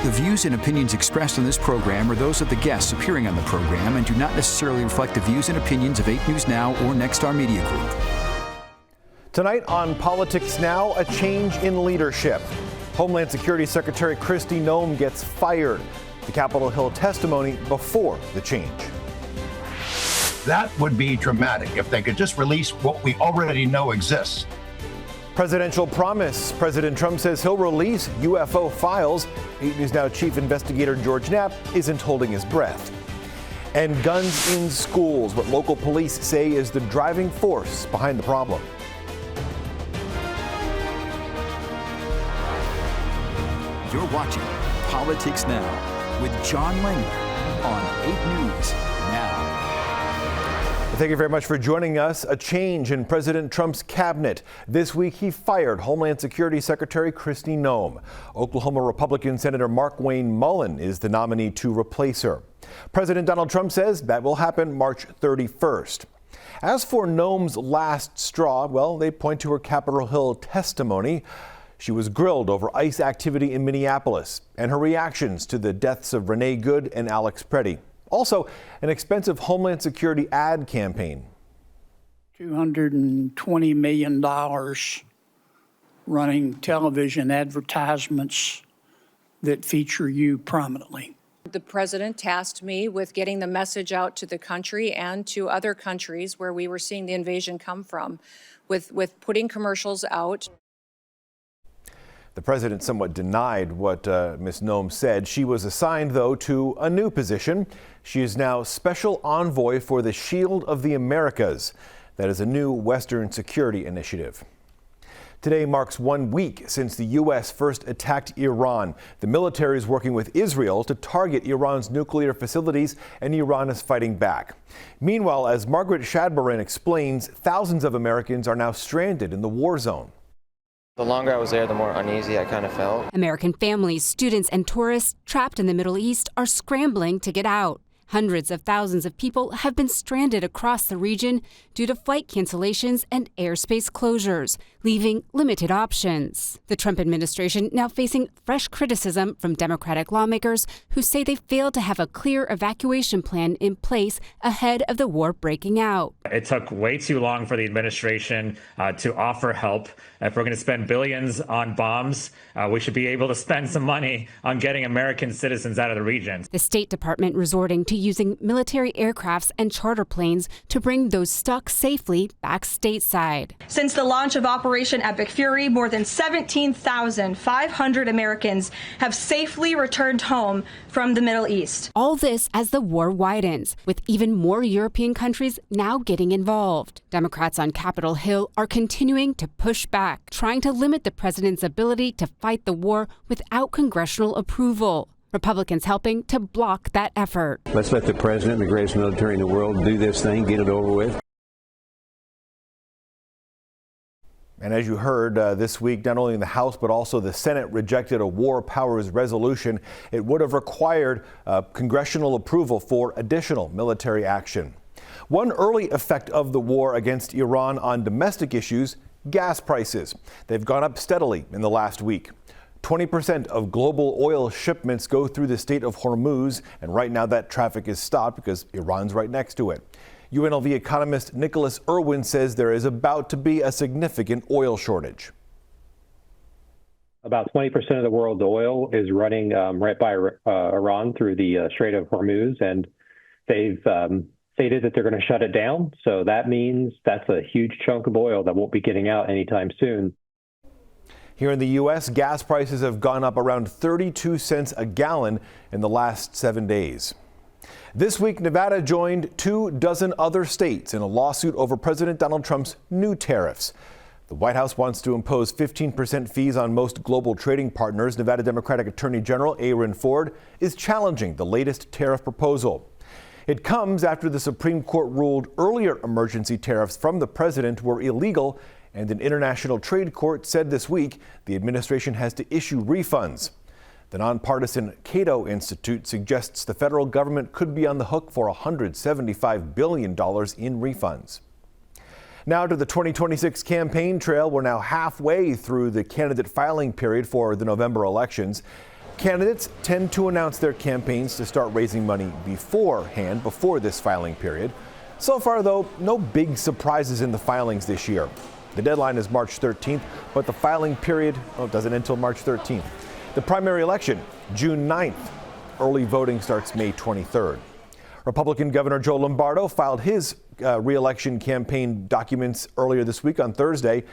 The views and opinions expressed on this program are those of the guests appearing on the program and do not necessarily reflect the views and opinions of 8 News Now or Nexstar Media Group. Tonight on Politics Now, a change in leadership. Homeland Security Secretary Kristi Noem gets fired. The Capitol Hill testimony before the change. That would be dramatic if they could just release what we already know exists. Presidential promise. President Trump says he'll release UFO files. 8 News Now Chief Investigator George Knapp isn't holding his breath. And guns in schools, what local police say is the driving force behind the problem. You're watching Politics Now with John Langler on 8 News Now. Thank you very much for joining us. A change in President Trump's cabinet. This week, he fired Homeland Security Secretary Kristi Noem. Oklahoma Republican Senator Markwayne Mullin is the nominee to replace her. President Donald Trump says that will happen March 31st. As for Noem's last straw, well, they point to her Capitol Hill testimony. She was grilled over ICE activity in Minneapolis and her reactions to the deaths of Renee Good and Alex Preddy. Also, an expensive Homeland Security ad campaign. $220 million running television advertisements that feature you prominently. The president tasked me with getting the message out to the country and to other countries where we were seeing the invasion come from, with putting commercials out. The president somewhat denied what Ms. Noem said. She was assigned, though, to a new position. She is now Special Envoy for the Shield of the Americas. That is a new Western security initiative. Today marks 1 week since the U.S. first attacked Iran. The military is working with Israel to target Iran's nuclear facilities, and Iran is fighting back. Meanwhile, as Margaret Shadboran explains, thousands of Americans are now stranded in the war zone. The longer I was there, the more uneasy I kind of felt. American families, students, and tourists trapped in the Middle East are scrambling to get out. Hundreds of thousands of people have been stranded across the region due to flight cancellations and airspace closures, leaving limited options. The Trump administration now facing fresh criticism from Democratic lawmakers who say they failed to have a clear evacuation plan in place ahead of the war breaking out. It took way too long for the administration to offer help. If we're going to spend billions on bombs, we should be able to spend some money on getting American citizens out of the region. The State Department resorting to using military aircrafts and charter planes to bring those stuck safely back stateside. Since the launch of Operation Epic Fury, more than 17,500 Americans have safely returned home from the Middle East. All this as the war widens, with even more European countries now getting involved. Democrats on Capitol Hill are continuing to push back, trying to limit the president's ability to fight the war without congressional approval. Republicans helping to block that effort. Let's let the president, the greatest military in the world, do this thing, get it over with. And as you heard this week, not only in the House, but also the Senate rejected a war powers resolution. It would have required congressional approval for additional military action. One early effect of the war against Iran on domestic issues, gas prices. They've gone up steadily in the last week. 20% of global oil shipments go through the Strait of Hormuz, and right now that traffic is stopped because Iran's right next to it. UNLV economist Nicholas Irwin says there is about to be a significant oil shortage. About 20% of the world's oil is running right by Iran through the Strait of Hormuz, and they've stated that they're going to shut it down. So that means that's a huge chunk of oil that won't be getting out anytime soon. Here in the U.S., gas prices have gone up around 32 cents a gallon in the last 7 days. This week, Nevada joined 24 other states in a lawsuit over President Donald Trump's new tariffs. The White House wants to impose 15% fees on most global trading partners. Nevada Democratic Attorney General Aaron Ford is challenging the latest tariff proposal. It comes after the Supreme Court ruled earlier emergency tariffs from the president were illegal, and an international trade court said this week the administration has to issue refunds. The nonpartisan Cato Institute suggests the federal government could be on the hook for $175 billion in refunds. Now to the 2026 campaign trail. We're now halfway through the candidate filing period for the November elections. Candidates tend to announce their campaigns to start raising money beforehand, before this filing period. So far, though, no big surprises in the filings this year. The deadline is March 13th, but the filing period doesn't end until March 13th. The primary election, June 9th. Early voting starts May 23rd. Republican Governor Joe Lombardo filed his re-election campaign documents earlier this week on Thursday.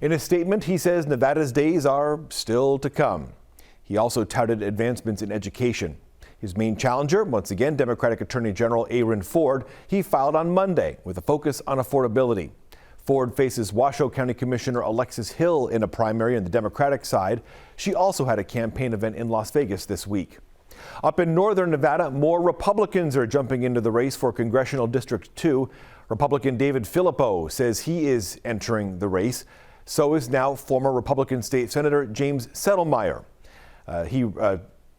In a statement, he says Nevada's days are still to come. He also touted advancements in education. His main challenger, once again, Democratic Attorney General Aaron Ford, he filed on Monday with a focus on affordability. Ford faces Washoe County Commissioner Alexis Hill in a primary on the Democratic side. She also had a campaign event in Las Vegas this week. Up in northern Nevada, more Republicans are jumping into the race for Congressional District 2. Republican David Filippo says he is entering the race. So is now former Republican State Senator James Settlemyre.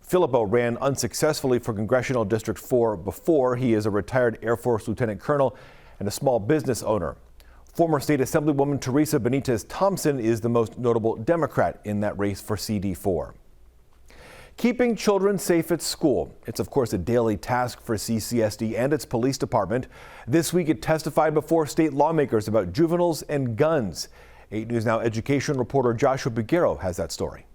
Filippo ran unsuccessfully for Congressional District 4 before. He is a retired Air Force Lieutenant Colonel and a small business owner. Former State Assemblywoman Teresa Benitez Thompson is the most notable Democrat in that race for CD4. Keeping children safe at school. It's, of course, a daily task for CCSD and its police department. This week, it testified before state lawmakers about juveniles and guns. 8 News Now education reporter Joshua Biguero has that story.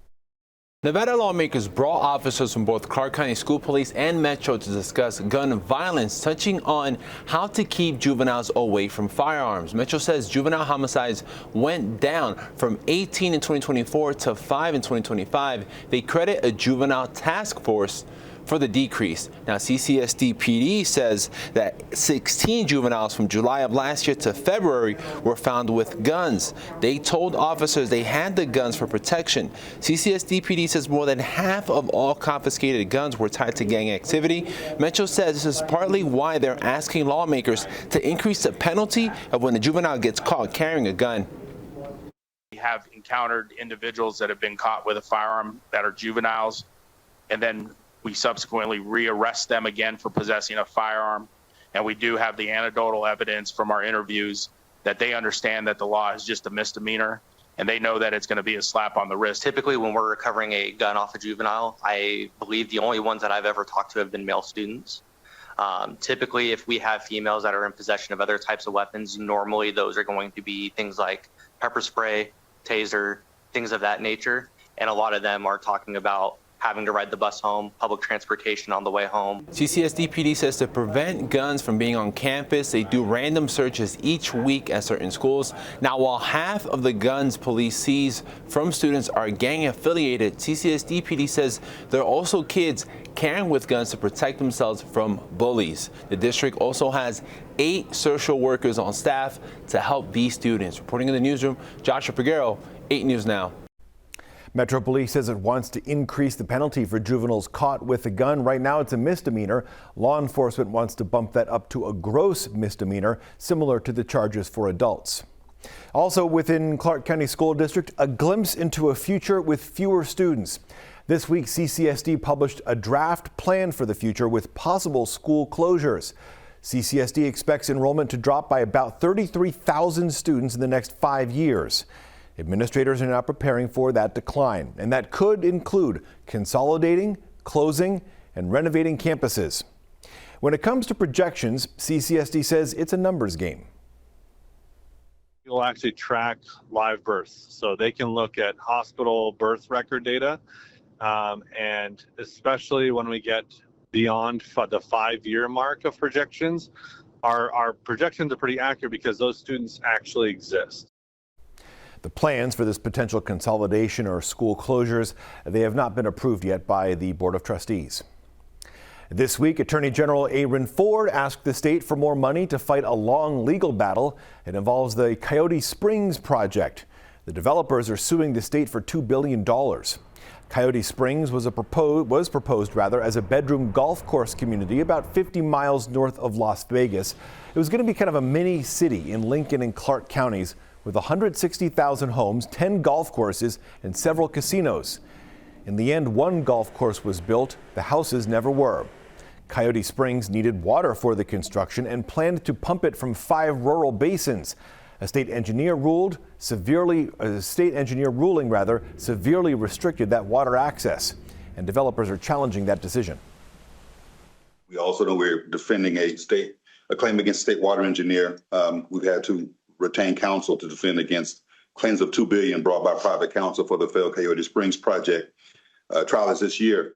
Nevada lawmakers brought officers from both Clark County School Police and Metro to discuss gun violence, touching on how to keep juveniles away from firearms. Metro says juvenile homicides went down from 18 in 2024 to 5 in 2025. They credit a juvenile task force for the decrease. Now, CCSD PD says that 16 juveniles from July of last year to February were found with guns. They told officers they had the guns for protection. CCSD PD says more than half of all confiscated guns were tied to gang activity. Metro says this is partly why they're asking lawmakers to increase the penalty of when a juvenile gets caught carrying a gun. We have encountered individuals that have been caught with a firearm that are juveniles, and then we subsequently rearrest them again for possessing a firearm. And we do have the anecdotal evidence from our interviews that they understand that the law is just a misdemeanor, and they know that it's going to be a slap on the wrist. Typically, when we're recovering a gun off a juvenile, I believe the only ones that I've ever talked to have been male students. Typically, if we have females that are in possession of other types of weapons, normally those are going to be things like pepper spray, taser, things of that nature. And a lot of them are talking about having to ride the bus home, public transportation on the way home. CCSD PD says to prevent guns from being on campus, they do random searches each week at certain schools. Now, while half of the guns police seize from students are gang affiliated, CCSD PD says there are also kids carrying with guns to protect themselves from bullies. The district also has 8 social workers on staff to help these students. Reporting in the newsroom, Joshua Piguero, 8 News Now. Metro Police says it wants to increase the penalty for juveniles caught with a gun. Right now, it's a misdemeanor. Law enforcement wants to bump that up to a gross misdemeanor, similar to the charges for adults. Also within Clark County School District, a glimpse into a future with fewer students. This week, CCSD published a draft plan for the future with possible school closures. CCSD expects enrollment to drop by about 33,000 students in the next 5 years. Administrators are now preparing for that decline, and that could include consolidating, closing, and renovating campuses. When it comes to projections, CCSD says it's a numbers game. You'll actually track live births, so they can look at hospital birth record data, and especially when we get beyond the 5-year mark of projections, our projections are pretty accurate because those students actually exist. The plans for this potential consolidation or school closures, they have not been approved yet by the Board of Trustees. This week, Attorney General Aaron Ford asked the state for more money to fight a long legal battle. It involves the Coyote Springs project. The developers are suing the state for $2 billion. Coyote Springs was proposed as a bedroom golf course community about 50 miles north of Las Vegas. It was going to be kind of a mini city in Lincoln and Clark counties, with 160,000 homes, 10 golf courses, and several casinos. In the end, 1 golf course was built. The houses never were. Coyote Springs needed water for the construction and planned to pump it from 5 rural basins. A state engineer ruling severely restricted that water access. and developers are challenging that decision. We also know we're defending a claim against state water engineer. We've had to retain counsel to defend against claims of $2 billion brought by private counsel for the failed Coyote Springs project. Trial is this year.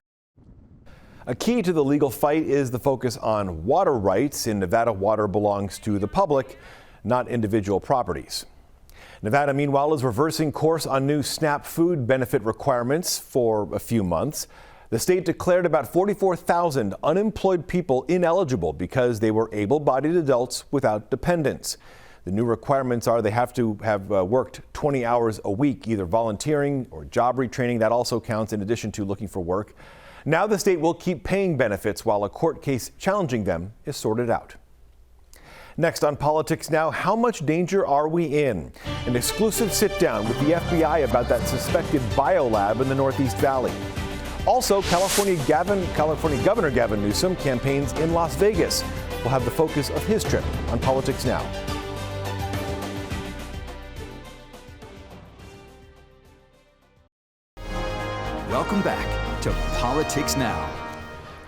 A key to the legal fight is the focus on water rights. In Nevada, water belongs to the public, not individual properties. Nevada, meanwhile, is reversing course on new SNAP food benefit requirements for a few months. The state declared about 44,000 unemployed people ineligible because they were able-bodied adults without dependents. The new requirements are they have to have worked 20 hours a week, either volunteering or job retraining. That also counts in addition to looking for work. Now the state will keep paying benefits while a court case challenging them is sorted out. Next on Politics Now, how much danger are we in? An exclusive sit-down with the FBI about that suspected biolab in the Northeast Valley. Also, California Governor Gavin Newsom campaigns in Las Vegas. We'll have the focus of his trip on Politics Now. Welcome back to Politics Now.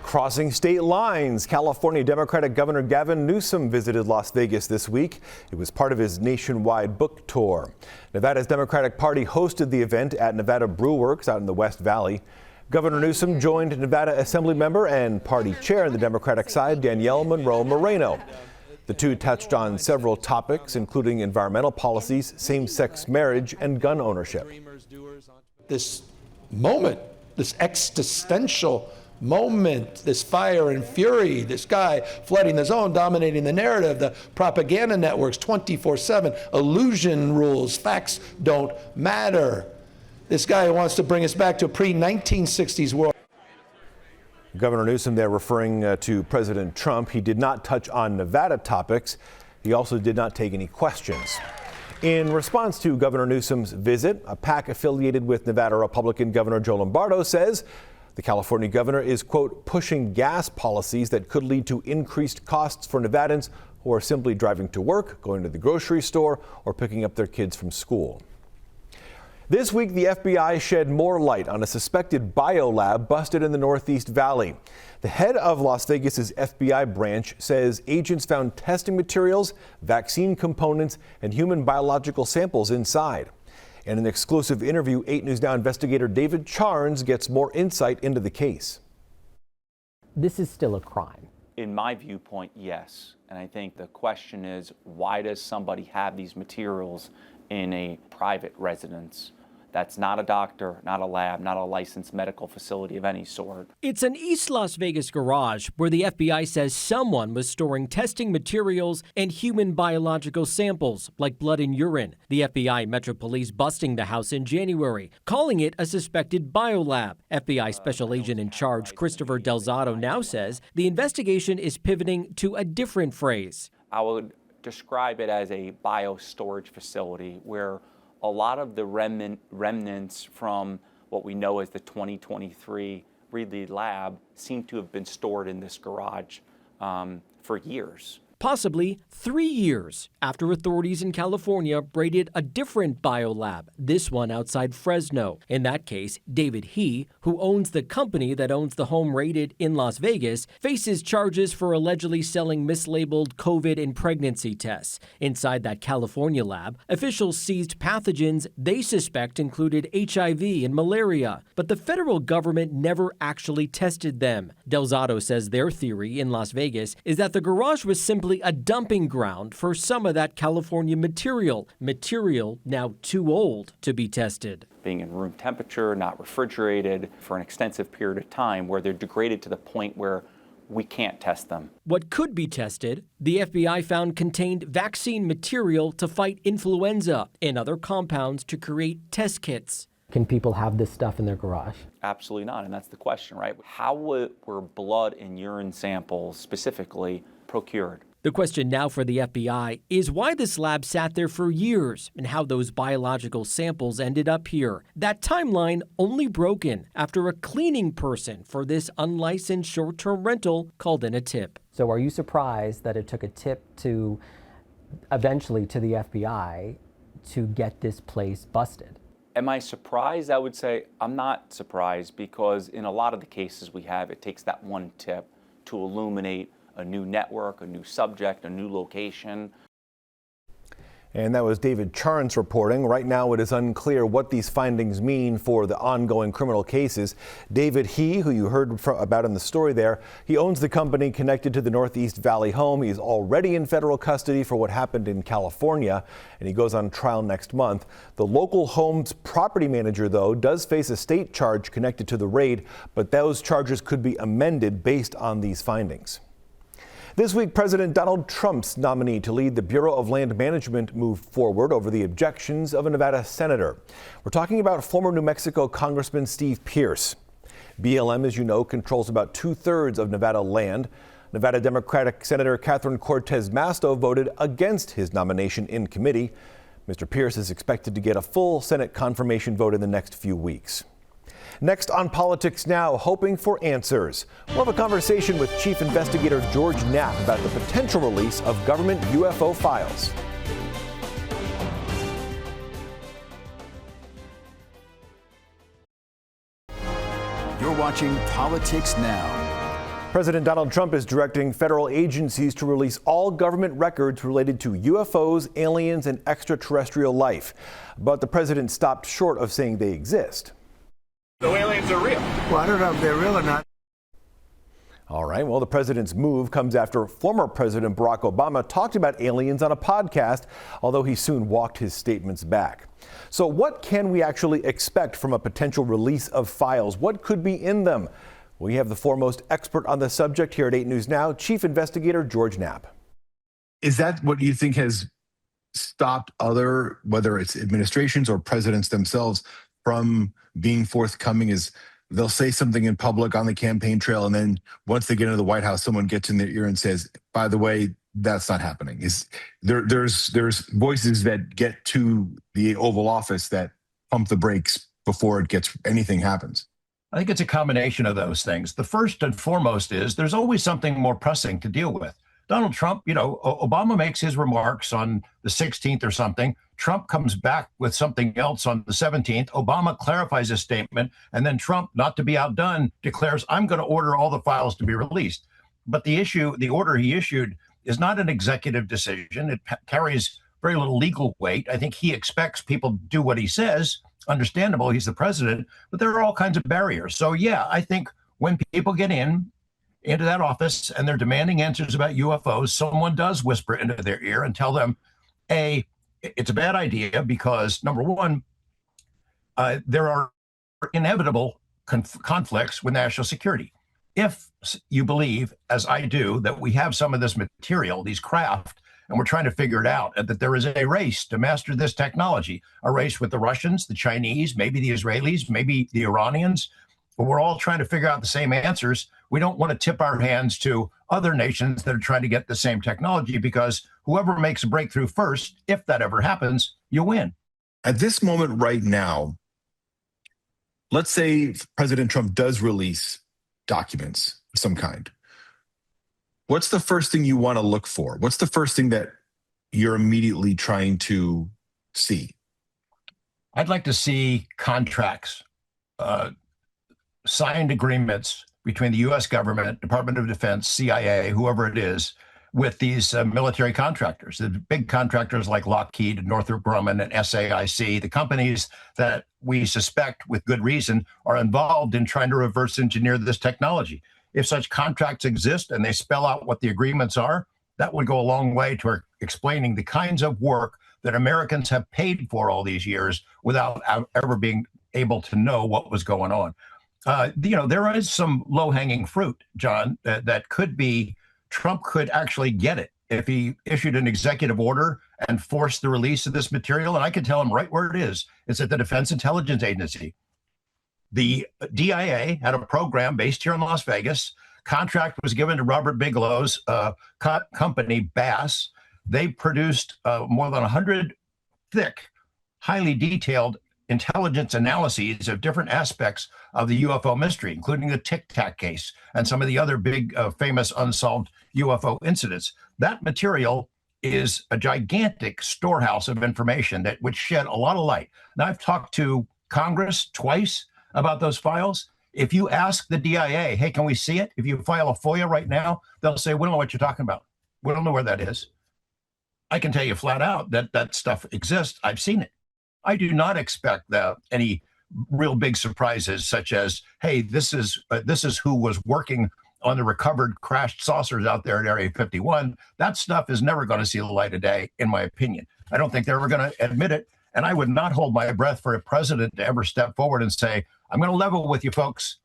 Crossing state lines, California Democratic Governor Gavin Newsom visited Las Vegas this week. It was part of his nationwide book tour. Nevada's Democratic Party hosted the event at Nevada Brew Works out in the West Valley. Governor Newsom joined Nevada Assembly member and party chair on the Democratic side, Danielle Monroe Moreno. The two touched on several topics, including environmental policies, same-sex marriage, and gun ownership. This moment, this existential moment, this fire and fury, this guy flooding the zone, dominating the narrative, the propaganda networks 24/7, illusion rules, facts don't matter. This guy who wants to bring us back to a pre-1960s world. Governor Newsom there referring to President Trump. He did not touch on Nevada topics. He also did not take any questions. In response to Governor Newsom's visit, a PAC affiliated with Nevada Republican Governor Joe Lombardo says the California governor is, quote, pushing gas policies that could lead to increased costs for Nevadans who are simply driving to work, going to the grocery store, or picking up their kids from school. This week, the FBI shed more light on a suspected biolab busted in the Northeast Valley. The head of Las Vegas's FBI branch says agents found testing materials, vaccine components, and human biological samples inside. In an exclusive interview, 8 News Now investigator David Charnes gets more insight into the case. This is still a crime. In my viewpoint, yes. And I think the question is, why does somebody have these materials in a private residence? That's not a doctor, not a lab, not a licensed medical facility of any sort. It's an East Las Vegas garage where the FBI says someone was storing testing materials and human biological samples, like blood and urine. The FBI Metro Police busting the house in January, calling it a suspected biolab. FBI Special Agent in Charge Christopher Delzato now says the investigation is pivoting to a different phrase. I would describe it as a biostorage facility where a lot of the remnants from what we know as the 2023 Reedley lab seem to have been stored in this garage for years. Possibly 3 years after authorities in California raided a different biolab, this one outside Fresno. In that case, David He, who owns the company that owns the home raided in Las Vegas, faces charges for allegedly selling mislabeled COVID and pregnancy tests. Inside that California lab, officials seized pathogens they suspect included HIV and malaria, but the federal government never actually tested them. Delzato says their theory in Las Vegas is that the garage was simply a dumping ground for some of that California material now too old to be tested. Being in room temperature, not refrigerated for an extensive period of time where they're degraded to the point where we can't test them. What could be tested, the FBI found contained vaccine material to fight influenza and other compounds to create test kits. Can people have this stuff in their garage? Absolutely not, and that's the question, right? How were blood and urine samples specifically procured? The question now for the FBI is why this lab sat there for years and how those biological samples ended up here. That timeline only broken after a cleaning person for this unlicensed short-term rental called in a tip. So are you surprised that it took a tip to eventually to the FBI to get this place busted? Am I surprised? I would say I'm not surprised, because in a lot of the cases we have, it takes that one tip to illuminate a new network, a new subject, a new location. And that was David Charnes reporting. Right now, it is unclear what these findings mean for the ongoing criminal cases. David He, who you heard about in the story there, he owns the company connected to the Northeast Valley home. He's already in federal custody for what happened in California, and he goes on trial next month. The local home's property manager, though, does face a state charge connected to the raid, but those charges could be amended based on these findings. This week, President Donald Trump's nominee to lead the Bureau of Land Management moved forward over the objections of a Nevada senator. We're talking about former New Mexico Congressman Steve Pearce. BLM, as you know, controls about 2/3 of Nevada land. Nevada Democratic Senator Catherine Cortez Masto voted against his nomination in committee. Mr. Pearce is expected to get a full Senate confirmation vote in the next few weeks. Next on Politics Now, hoping for answers. We'll have a conversation with Chief Investigator George Knapp about the potential release of government UFO files. You're watching Politics Now. President Donald Trump is directing federal agencies to release all government records related to UFOs, aliens, and extraterrestrial life. But the president stopped short of saying they exist. The aliens are real. Well, I don't know if they're real or not. All right, well, the president's move comes after former President Barack Obama talked about aliens on a podcast, although he soon walked his statements back. So what can we actually expect from a potential release of files? What could be in them? We have the foremost expert on the subject here at 8 News Now, Chief Investigator George Knapp. Is that what you think has stopped other, whether it's administrations or presidents themselves, from being forthcoming? Is they'll say something in public on the campaign trail, and then once they get into the White House, someone gets in their ear and says, by the way, that's not happening. There's voices that get to the Oval Office that pump the brakes before anything happens. I think it's a combination of those things. The first and foremost is there's always something more pressing to deal with. Donald Trump, Obama makes his remarks on the 16th or something. Trump comes back with something else on the 17th. Obama clarifies his statement, and then Trump, not to be outdone, declares, I'm going to order all the files to be released. But the order he issued is not an executive decision. It carries very little legal weight. I think he expects people to do what he says. Understandable, he's the president, but there are all kinds of barriers. So yeah, I think when people get into that office and they're demanding answers about UFOs, someone does whisper into their ear and tell them, A, it's a bad idea because, number one, there are inevitable conflicts with national security. If you believe, as I do, that we have some of this material, these craft, and we're trying to figure it out, and that there is a race to master this technology, a race with the Russians, the Chinese, maybe the Israelis, maybe the Iranians, but we're all trying to figure out the same answers. We don't want to tip our hands to other nations that are trying to get the same technology, because whoever makes a breakthrough first, if that ever happens, you win. At this moment right now, let's say President Trump does release documents of some kind. What's the first thing you want to look for? What's the first thing that you're immediately trying to see? I'd like to see contracts, signed agreements between the U.S. government, Department of Defense, CIA, whoever it is, with these military contractors, the big contractors like Lockheed, Northrop Grumman, and SAIC, the companies that we suspect with good reason are involved in trying to reverse engineer this technology. If such contracts exist and they spell out what the agreements are, that would go a long way to explaining the kinds of work that Americans have paid for all these years without ever being able to know what was going on. There is some low-hanging fruit, John, that could be Trump could actually get it if he issued an executive order and forced the release of this material. And I can tell him right where it is. It's at the Defense Intelligence Agency. The DIA had a program based here in Las Vegas. Contract was given to Robert Bigelow's company, Bass. They produced more than 100 thick, highly detailed intelligence analyses of different aspects of the UFO mystery, including the Tic Tac case and some of the other big famous unsolved UFO incidents. That material is a gigantic storehouse of information that would shed a lot of light. Now, I've talked to Congress twice about those files. If you ask the DIA, hey, can we see it? If you file a FOIA right now, they'll say, we don't know what you're talking about. We don't know where that is. I can tell you flat out that that stuff exists. I've seen it. I do not expect any real big surprises, such as, hey, this is who was working on the recovered crashed saucers out there at Area 51. That stuff is never going to see the light of day, in my opinion. I don't think they're ever going to admit it. And I would not hold my breath for a president to ever step forward and say, I'm going to level with you folks.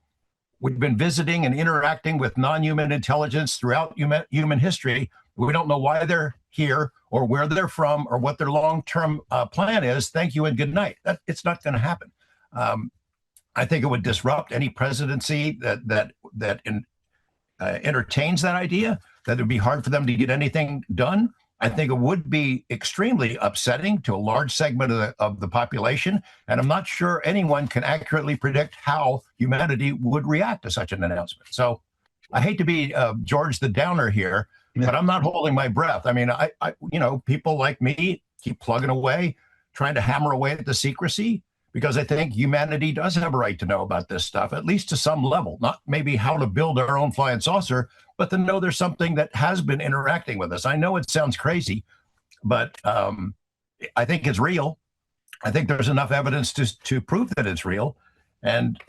We've been visiting and interacting with non-human intelligence throughout human history. We don't know why they're here or where they're from or what their long-term plan is. Thank you and good night. It's not going to happen. I think it would disrupt any presidency that entertains that idea, that it would be hard for them to get anything done. I think it would be extremely upsetting to a large segment of the population. And I'm not sure anyone can accurately predict how humanity would react to such an announcement. So I hate to be George the Downer here, but I'm not holding my breath. I mean, I people like me keep plugging away, trying to hammer away at the secrecy, because I think humanity does have a right to know about this stuff, at least to some level, not maybe how to build our own flying saucer, but to know there's something that has been interacting with us. I know it sounds crazy, but I think it's real. I think there's enough evidence to prove that it's real. And,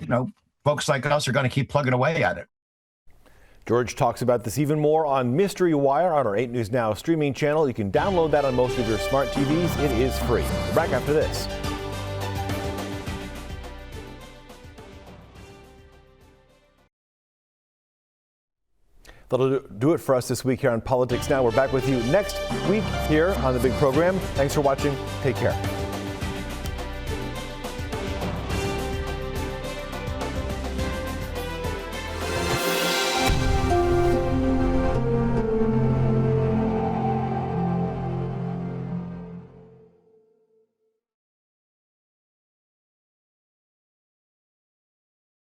folks like us are going to keep plugging away at it. George talks about this even more on Mystery Wire on our 8 News Now streaming channel. You can download that on most of your smart TVs. It is free. We're back after this. That'll do it for us this week here on Politics Now. We're back with you next week here on the big program. Thanks for watching. Take care.